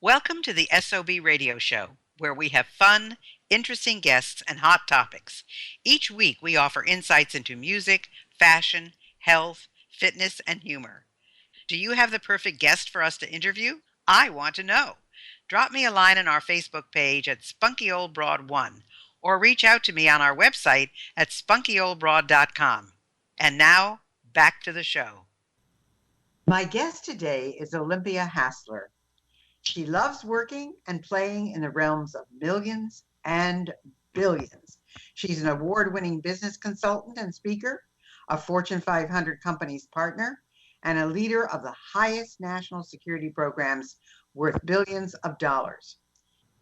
Welcome to the SOB radio show, where we have fun, interesting guests, and hot topics. Each week, we offer insights into music, fashion, health, fitness, and humor. Do you have the perfect guest for us to interview? I want to know. Drop me a line on our Facebook page at Spunky Old Broad 1 or reach out to me on our website at spunkyoldbroad.com. And now, back to the show. My guest today is Olympia Hostler. She loves working and playing in the realms of millions and billions. She's an award-winning business consultant and speaker, a Fortune 500 company's partner, and a leader of the highest national security programs worth billions of dollars.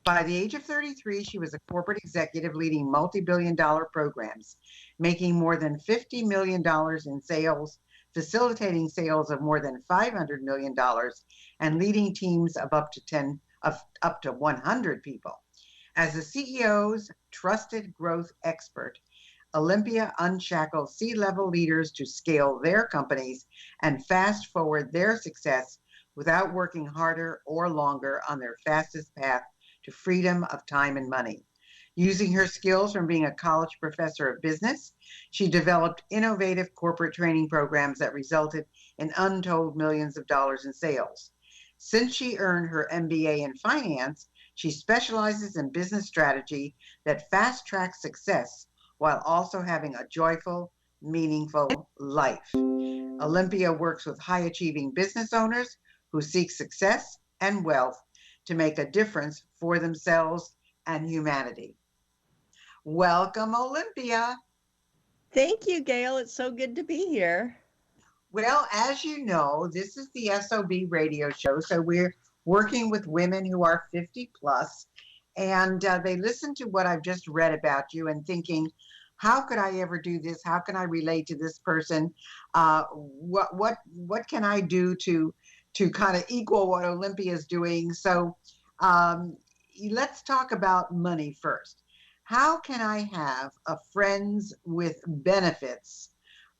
By the age of 33, she was a corporate executive leading multi-billion-dollar programs, making more than $50 million in sales, facilitating sales of more than $500 million, and leading teams of up to 100 people. As the CEO's trusted growth expert, Olympia unshackles C-level leaders to scale their companies and fast forward their success without working harder or longer on their fastest path to freedom of time and money. Using her skills from being a college professor of business, she developed innovative corporate training programs that resulted in untold millions of dollars in sales. Since she earned her MBA in finance, she specializes in business strategy that fast-tracks success while also having a joyful, meaningful life. Olympia works with high-achieving business owners who seek success and wealth to make a difference for themselves and humanity. Welcome, Olympia. Thank you, Gayle. It's so good to be here. Well, as you know, this is the SOB radio show, so we're working with women who are 50 plus, and they listen to what I've just read about you and thinking, how could I ever do this? How can I relate to this person? What can I do to kind of equal what Olympia is doing? So let's talk about money first. How can I have a friends with benefits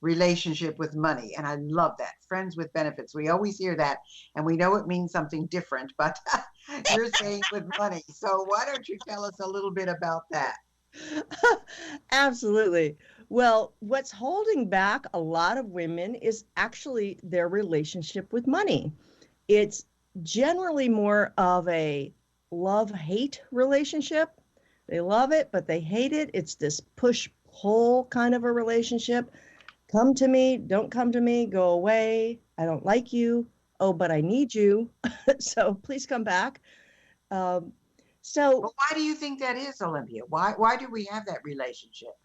relationship with money? And I love that, friends with benefits. We always hear that, and we know it means something different, but you're saying with money. So why don't you tell us a little bit about that? Absolutely. Well, what's holding back a lot of women is actually their relationship with money. It's generally more of a love-hate relationship. They love it, but they hate it. It's this push-pull kind of a relationship. Come to me, don't come to me, go away. I don't like you. Oh, but I need you. So please come back. Well, why do you think that is, Olympia? Why do we have that relationship?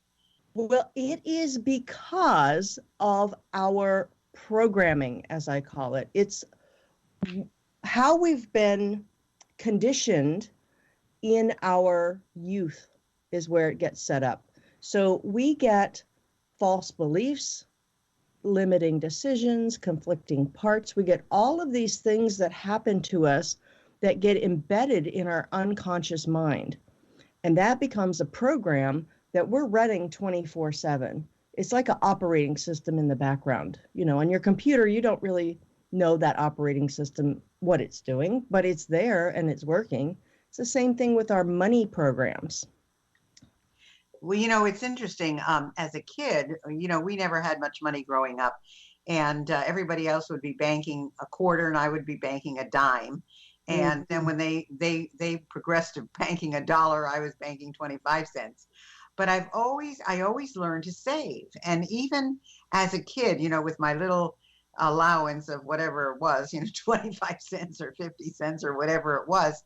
Well, it is because of our programming, as I call it. It's how we've been conditioned in our youth is where it gets set up. So we get false beliefs, limiting decisions, conflicting parts. We get all of these things that happen to us that get embedded in our unconscious mind. And that becomes a program that we're running 24/7. It's like an operating system in the background. You know, on your computer, you don't really know that operating system, what it's doing, but it's there and it's working. It's the same thing with our money programs. Well, you know, it's interesting. As a kid, you know, we never had much money growing up, and everybody else would be banking a quarter, and I would be banking a dime. And then when they progressed to banking a dollar, I was banking 25 cents. But I always learned to save. And even as a kid, you know, with my little allowance of whatever it was, you know, 25 cents or 50 cents or whatever it was,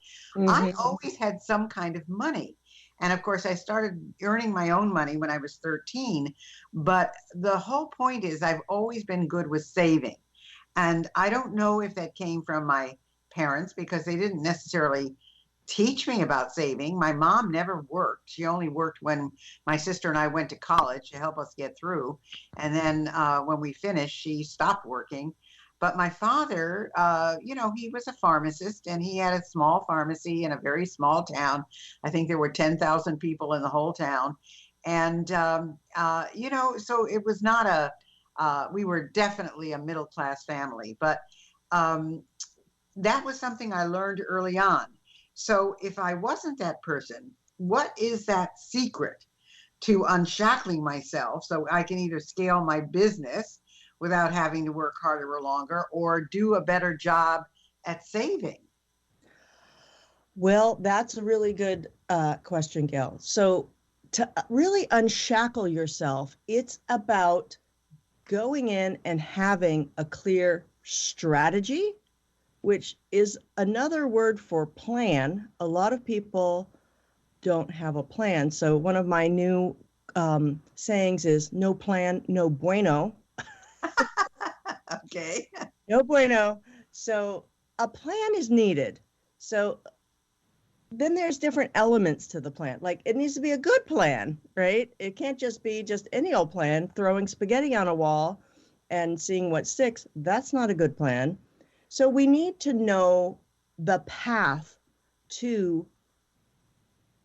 I always had some kind of money. And of course, I started earning my own money when I was 13. But the whole point is I've always been good with saving. And I don't know if that came from my parents because they didn't necessarily teach me about saving. My mom never worked. She only worked when my sister and I went to college to help us get through. And then when we finished, she stopped working. But my father, you know, he was a pharmacist and he had a small pharmacy in a very small town. I think there were 10,000 people in the whole town. And, you know, so it was not we were definitely a middle-class family. But that was something I learned early on. So if I wasn't that person, what is that secret to unshackling myself so I can either scale my business without having to work harder or longer, or do a better job at saving? Well, that's a really good question, Gail. So, to really unshackle yourself, it's about going in and having a clear strategy, which is another word for plan. A lot of people don't have a plan. So, one of my new sayings is no plan, no bueno. Okay. No bueno. So, a plan is needed. So, then there's different elements to the plan. Like it needs to be a good plan, right? It can't just be just any old plan, throwing spaghetti on a wall and seeing what sticks. That's not a good plan. So we need to know the path to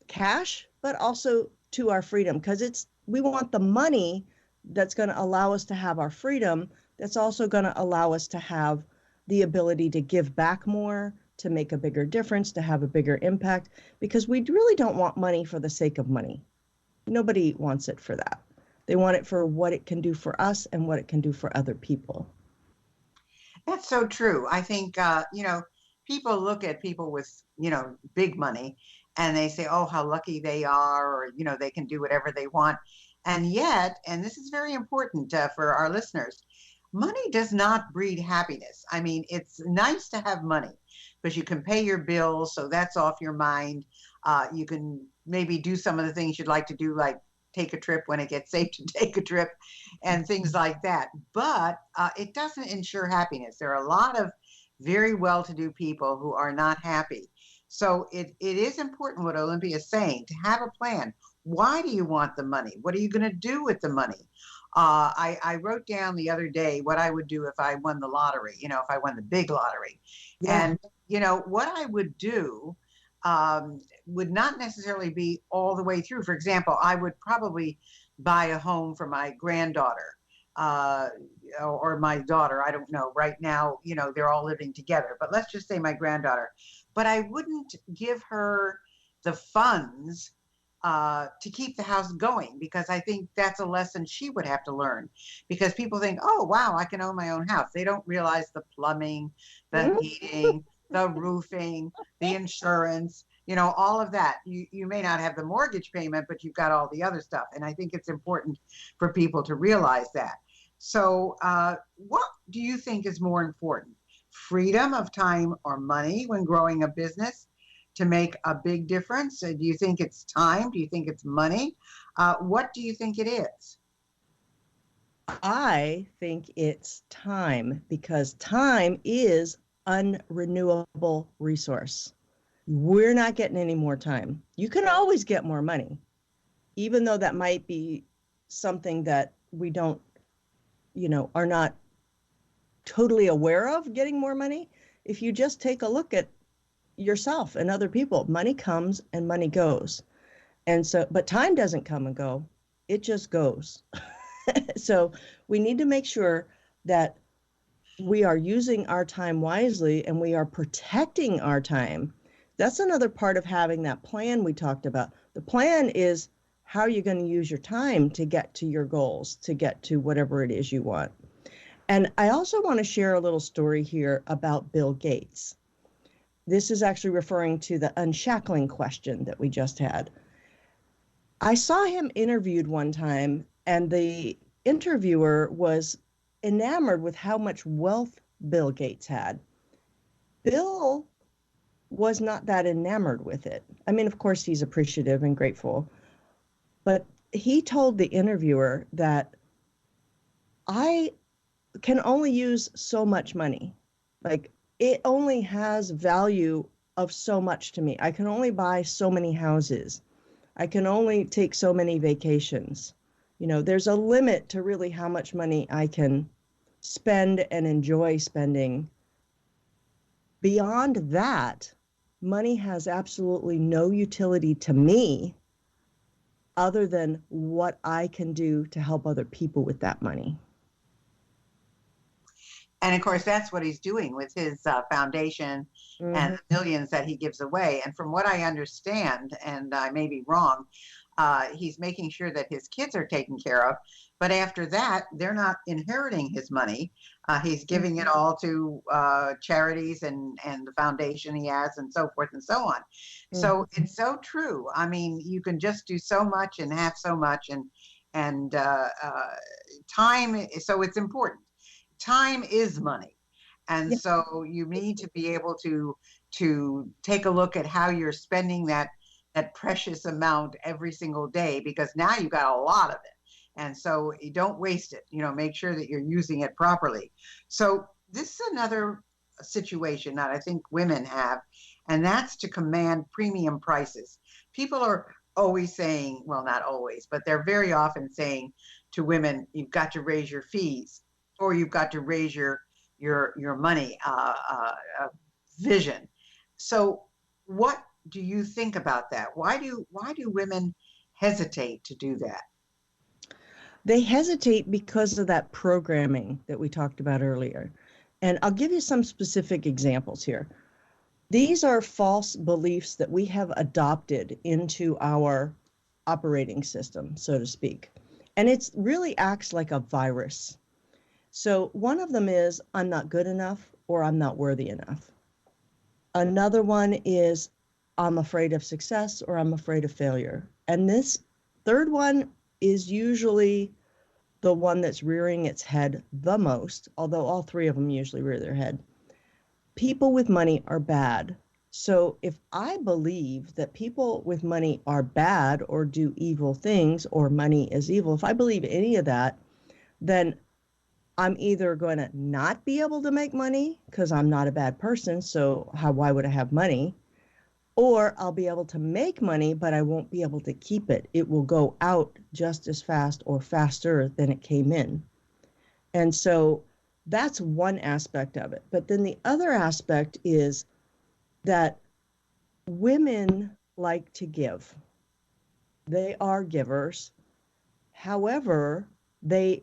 cash, but also to our freedom, because we want the money that's going to allow us to have our freedom. That's also going to allow us to have the ability to give back more, to make a bigger difference, to have a bigger impact, because we really don't want money for the sake of money. Nobody wants it for that. They want it for what it can do for us and what it can do for other people. That's so true. I think, people look at people with, big money and they say, oh, how lucky they are, or, they can do whatever they want. And yet, and this is very important for our listeners, money does not breed happiness. I mean, it's nice to have money because you can pay your bills, so that's off your mind. You can maybe do some of the things you'd like to do, like take a trip when it gets safe to take a trip and things like that. But it doesn't ensure happiness. There are a lot of very well-to-do people who are not happy. So it is important what Olympia is saying, to have a plan. Why do you want the money? What are you going to do with the money? I wrote down the other day what I would do if I won the lottery, if I won the big lottery. Yeah. And, what I would do would not necessarily be all the way through. For example, I would probably buy a home for my granddaughter or my daughter. I don't know. Right now, they're all living together. But let's just say my granddaughter. But I wouldn't give her the funds to keep the house going, because I think that's a lesson she would have to learn, because people think, oh, wow, I can own my own house. They don't realize the plumbing, the heating, the roofing, the insurance, all of that. You may not have the mortgage payment, but you've got all the other stuff. And I think it's important for people to realize that. So what do you think is more important? Freedom of time or money when growing a business to make a big difference? Do you think it's time? Do you think it's money? What do you think it is? I think it's time, because time is unrenewable resource. We're not getting any more time. You can always get more money, even though that might be something that we don't, are not totally aware of, getting more money. If you just take a look at yourself and other people, money comes and money goes. And so, but time doesn't come and go, it just goes. So we need to make sure that we are using our time wisely and we are protecting our time. That's another part of having that plan we talked about. The plan is how you're going to use your time to get to your goals, to get to whatever it is you want. And I also want to share a little story here about Bill Gates. This is actually referring to the unshackling question that we just had. I saw him interviewed one time, and the interviewer was enamored with how much wealth Bill Gates had. Bill was not that enamored with it. I mean, of course, he's appreciative and grateful, but he told the interviewer that I can only use so much money. Like, it only has value of so much to me. I can only buy so many houses. I can only take so many vacations. There's a limit to really how much money I can spend and enjoy spending. Beyond that, money has absolutely no utility to me other than what I can do to help other people with that money. And of course, that's what he's doing with his foundation and Hmm. the millions that he gives away. And from what I understand, and I may be wrong, he's making sure that his kids are taken care of. But after that, they're not inheriting his money. He's giving it all to charities and the foundation he has, and so forth and so on. So it's so true. I mean, you can just do so much and have so much, and time. So it's important. Time is money, and Yeah. so you need to be able to take a look at how you're spending that precious amount every single day, because now you got a lot of it, and so you don't waste it. Make sure that you're using it properly. So this is another situation that I think women have, and that's to command premium prices. People are always saying, well, not always, but they're very often saying to women, you've got to raise your fees, or you've got to raise your money vision. So what do you think about that? Why do women hesitate to do that? They hesitate because of that programming that we talked about earlier. And I'll give you some specific examples here. These are false beliefs that we have adopted into our operating system, so to speak. And it really acts like a virus. So one of them is, I'm not good enough, or I'm not worthy enough. Another one is, I'm afraid of success, or I'm afraid of failure. And this third one is usually the one that's rearing its head the most, although all three of them usually rear their head. People with money are bad. So if I believe that people with money are bad or do evil things, or money is evil, if I believe any of that, then I'm either going to not be able to make money because I'm not a bad person. So why would I have money? Or I'll be able to make money, but I won't be able to keep it. It will go out just as fast or faster than it came in. And so that's one aspect of it. But then the other aspect is that women like to give. They are givers. However, they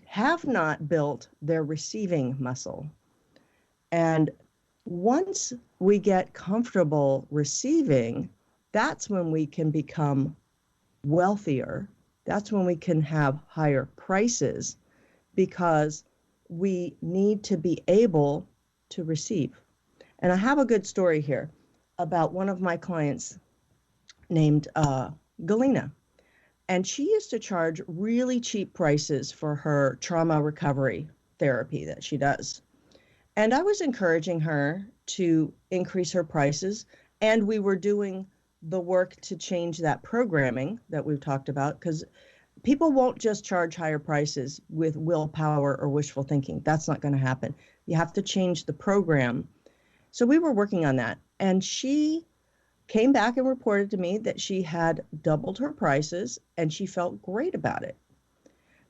have not built their receiving muscle. And once we get comfortable receiving, that's when we can become wealthier. That's when we can have higher prices, because we need to be able to receive. And I have a good story here about one of my clients named Galena. And she used to charge really cheap prices for her trauma recovery therapy that she does. And I was encouraging her to increase her prices. And we were doing the work to change that programming that we've talked about, because people won't just charge higher prices with willpower or wishful thinking. That's not going to happen. You have to change the program. So we were working on that. And she came back and reported to me that she had doubled her prices and she felt great about it.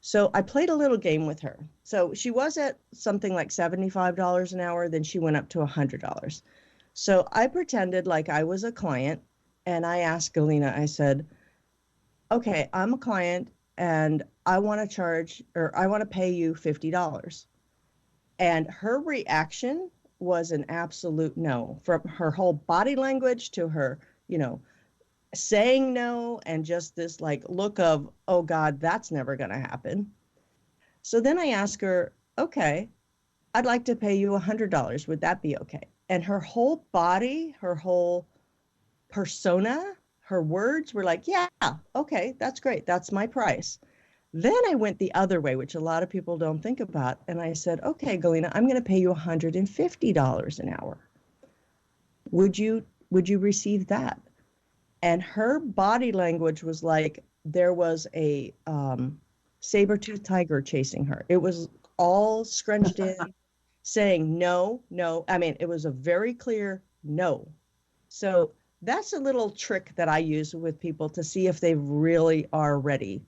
So I played a little game with her. So she was at something like $75 an hour, then she went up to $100. So I pretended like I was a client, and I asked Galena, I said, okay, I'm a client and I want to charge, or I want to pay you $50. And her reaction was an absolute no, from her whole body language to her, saying no, and just this like look of, oh God, that's never going to happen. So then I asked her, okay, I'd like to pay you $100. Would that be okay? And her whole body, her whole persona, her words were like, yeah, okay, that's great. That's my price. Then I went the other way, which a lot of people don't think about. And I said, okay, Galena, I'm going to pay you $150 an hour. Would you receive that? And her body language was like there was a saber-toothed tiger chasing her. It was all scrunched in, saying no, no. I mean, it was a very clear no. So that's a little trick that I use with people to see if they really are ready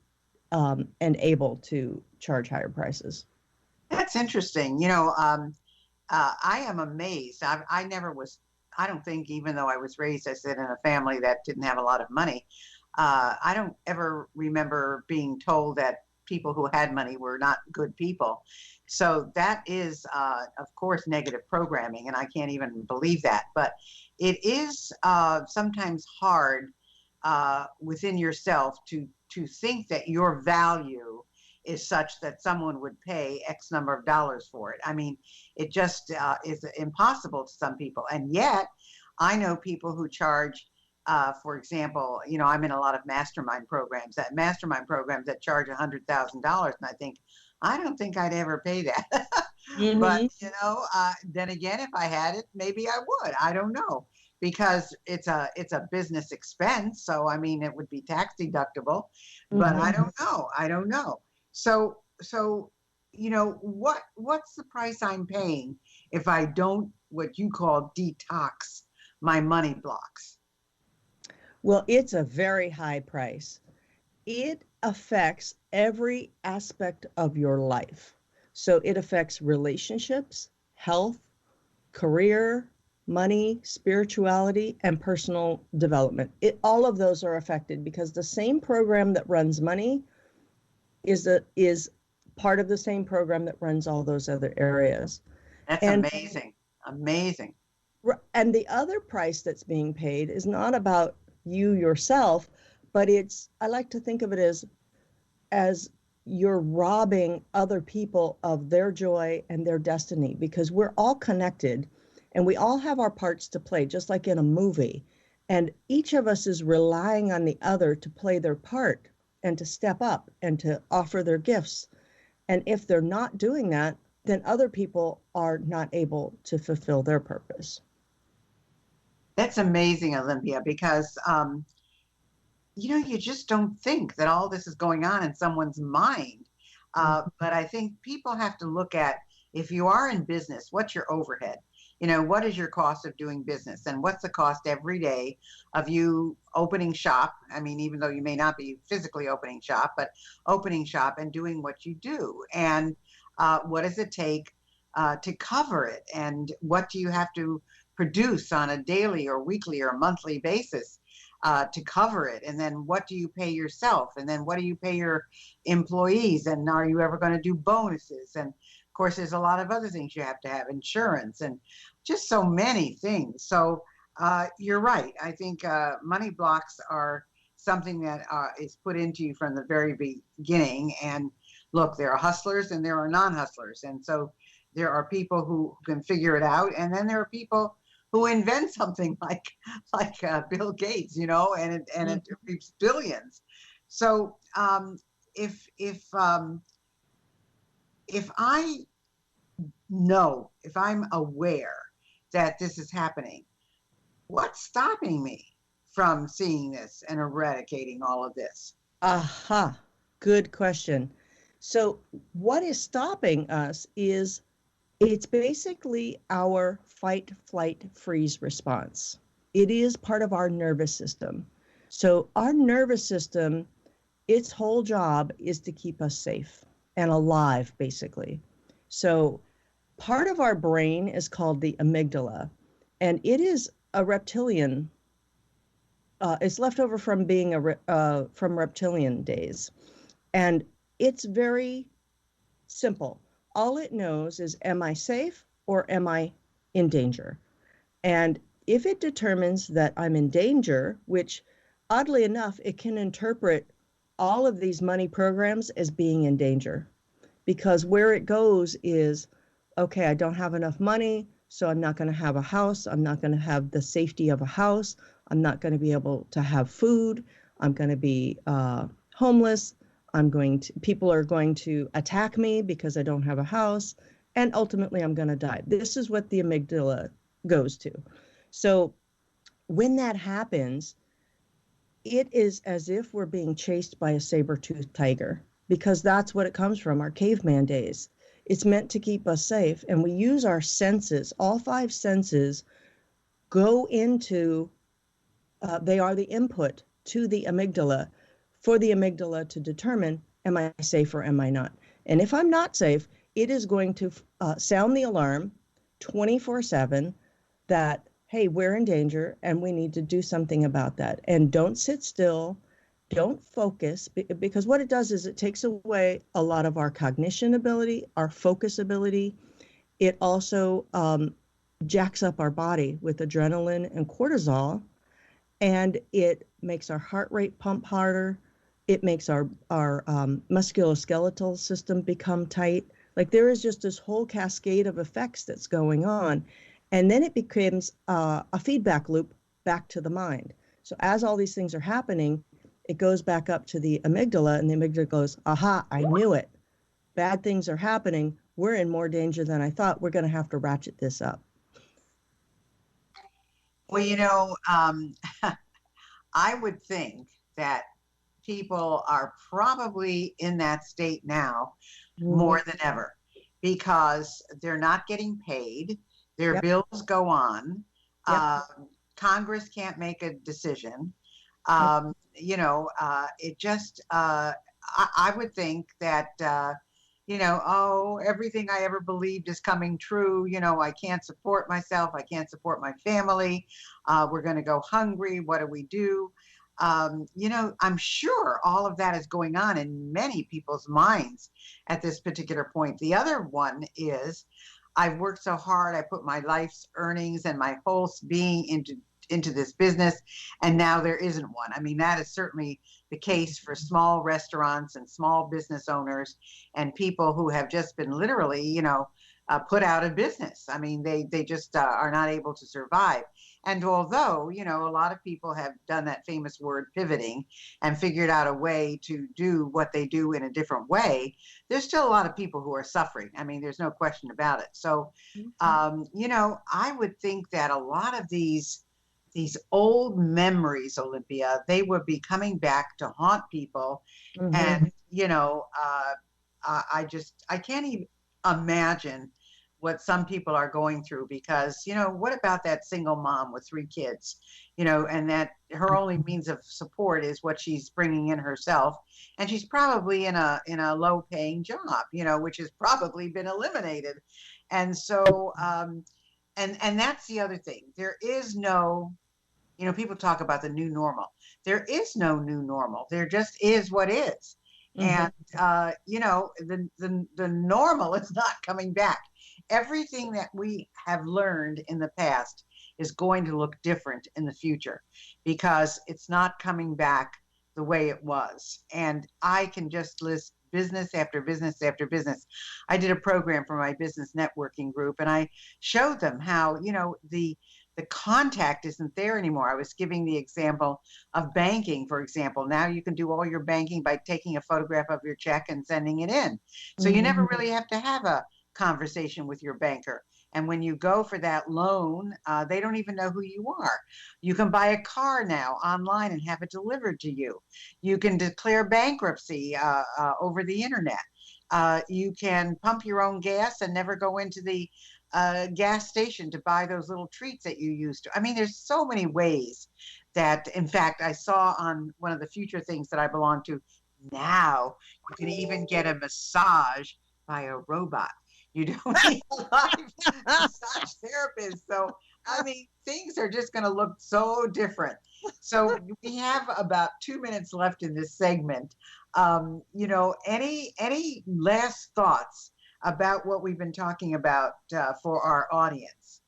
and able to charge higher prices. That's interesting. I am amazed. I never was, I don't think, even though I was raised, I said, in a family that didn't have a lot of money, I don't ever remember being told that people who had money were not good people. So that is, of course, negative programming, and I can't even believe that. But it is sometimes hard within yourself to think that your value is such that someone would pay X number of dollars for it. I mean, it just is impossible to some people. And yet, I know people who charge, for example, you know, I'm in a lot of mastermind programs that charge $100,000. And I think, I don't think I'd ever pay that. Mm-hmm. But, you know, then again, if I had it, maybe I would. I don't know. Because it's a business expense. So, I mean, it would be tax deductible. But Mm-hmm. I don't know. So, you know, what's the price I'm paying if I don't, what you call, detox my money blocks? Well, it's a very high price. It affects every aspect of your life. So it affects relationships, health, career, money, spirituality, and personal development. All of those are affected because the same program that runs money is part of the same program that runs all those other areas. That's And amazing. Amazing. and the other price that's being paid is not about you yourself, but I like to think of it as you're robbing other people of their joy and their destiny, because we're all connected and we all have our parts to play, just like in a movie. And each of us is relying on the other to play their part and to step up and to offer their gifts. And if they're not doing that, then other people are not able to fulfill their purpose. That's amazing, Olympia, because, you know, you just don't think that all this is going on in someone's mind. But I think people have to look at, if you are in business, what's your overhead? You know, what is your cost of doing business? And what's the cost every day of you opening shop? I mean, even though you may not be physically opening shop, but opening shop and doing what you do. And what does it take to cover it? And what do you have to produce on a daily or weekly or monthly basis to cover it? And then what do you pay yourself? And then what do you pay your employees? And are you ever going to do bonuses? And of course, there's a lot of other things you have to have, insurance and just so many things. So you're right. I think money blocks are something that is put into you from the very beginning. And look, there are hustlers and there are non-hustlers. And so there are people who can figure it out. And then there are people who invent something like Bill Gates, you know, and it reaps billions. So if I know, if I'm aware that this is happening, what's stopping me from seeing this and eradicating all of this? Aha, good question. So what is stopping us is it's basically our fight, flight, freeze response. It is part of our nervous system. So our nervous system, its whole job is to keep us safe and alive, basically. So part of our brain is called the amygdala, and it is a reptilian. It's left over from being from reptilian days, and it's very simple. All it knows is, am I safe or am I in danger? And if it determines that I'm in danger, which oddly enough, it can interpret all of these money programs as being in danger, because where it goes is, okay, I don't have enough money, so I'm not going to have a house. I'm not going to have the safety of a house. I'm not going to be able to have food. I'm going to be homeless. People are going to attack me because I don't have a house. And ultimately, I'm going to die. This is what the amygdala goes to. So when that happens, it is as if we're being chased by a saber-toothed tiger, because that's what it comes from, our caveman days. It's meant to keep us safe. And we use our senses, all 5 senses go into, they are the input to the amygdala for the amygdala to determine, am I safe or am I not? And if I'm not safe, it is going to sound the alarm 24/7 that, hey, we're in danger and we need to do something about that. And don't sit still don't focus, because what it does is it takes away a lot of our cognition ability, our focus ability. It also jacks up our body with adrenaline and cortisol, and it makes our heart rate pump harder. It makes our musculoskeletal system become tight. Like, there is just this whole cascade of effects that's going on. And then it becomes a feedback loop back to the mind. So as all these things are happening, it goes back up to the amygdala, and the amygdala goes, aha, I knew it. Bad things are happening. We're in more danger than I thought. We're going to have to ratchet this up. Well, I would think that people are probably in that state now more than ever, because they're not getting paid. Their Yep. bills go on. Yep. Congress can't make a decision. It just, I would think that, oh, everything I ever believed is coming true. I can't support myself. I can't support my family. We're going to go hungry. What do we do? I'm sure all of that is going on in many people's minds at this particular point. The other one is, I've worked so hard. I put my life's earnings and my whole being into this business, and now there isn't one. I mean, that is certainly the case for small restaurants and small business owners and people who have just been literally, put out of business. I mean, they just are not able to survive. And although, a lot of people have done that famous word pivoting and figured out a way to do what they do in a different way, there's still a lot of people who are suffering. I mean, there's no question about it. So, I would think that a lot of these old memories, Olympia, they would be coming back to haunt people. And, I can't even imagine what some people are going through, because, what about that single mom with 3 kids, and that her only means of support is what she's bringing in herself. And she's probably in a low paying job, which has probably been eliminated. And so, and that's the other thing. There is no, people talk about the new normal. There is no new normal. There just is what is. And, the normal is not coming back. Everything that we have learned in the past is going to look different in the future, because it's not coming back the way it was. And I can just list business after business after business. I did a program for my business networking group, and I showed them how, the contact isn't there anymore. I was giving the example of banking, for example. Now you can do all your banking by taking a photograph of your check and sending it in. So you never really have to have a conversation with your banker. And when you go for that loan, they don't even know who you are. You can buy a car now online and have it delivered to you. You can declare bankruptcy over the internet. You can pump your own gas and never go into the gas station to buy those little treats that you used to. I mean, there's so many ways that, in fact, I saw on one of the future things that I belong to, now you can even get a massage by a robot. You don't need a live massage therapist. So, I mean, things are just going to look so different. So we have about 2 minutes left in this segment. Any last thoughts about what we've been talking about for our audience?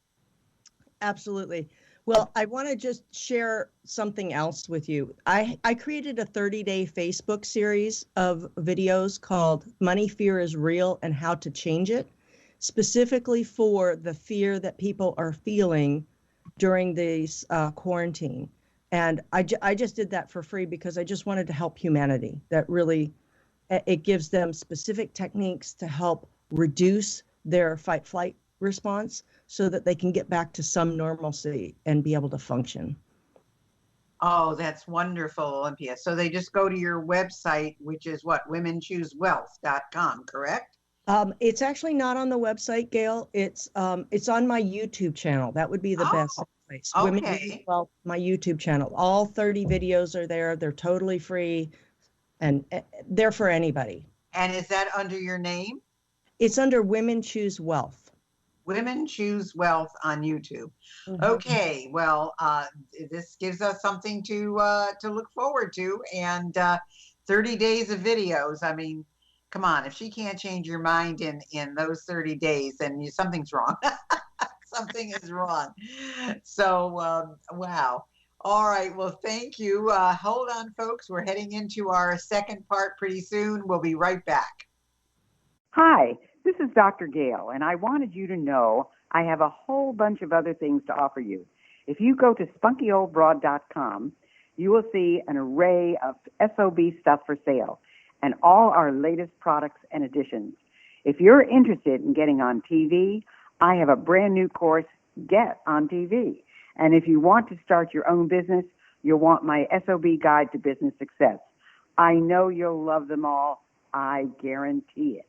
Absolutely. Well, I want to just share something else with you. I created a 30-day Facebook series of videos called Money Fear is Real and How to Change It, specifically for the fear that people are feeling during this quarantine. And I just did that for free because I just wanted to help humanity. That really, it gives them specific techniques to help reduce their fight-flight response so that they can get back to some normalcy and be able to function. Oh, that's wonderful, Olympia. So they just go to your website, which is what, womenchoosewealth.com, correct? It's actually not on the website, Gayle. It's on my YouTube channel. That would be the best place. Okay. Women Choose Wealth, my YouTube channel. All 30 videos are there. They're totally free, and they're for anybody. And is that under your name? It's under Women Choose Wealth. Women Choose Wealth on YouTube. Mhm. Okay, well, this gives us something to look forward to, and 30 days of videos. I mean, come on, if she can't change your mind in those 30 days, then something's wrong. Something is wrong. So, wow. All right. Well, thank you. Hold on, folks. We're heading into our second part pretty soon. We'll be right back. Hi, this is Dr. Gayle, and I wanted you to know I have a whole bunch of other things to offer you. If you go to spunkyoldbroad.com, you will see an array of SOB stuff for sale and all our latest products and additions. If you're interested in getting on TV, I have a brand new course, Get on TV. And if you want to start your own business, you'll want my SOB Guide to Business Success. I know you'll love them all. I guarantee it.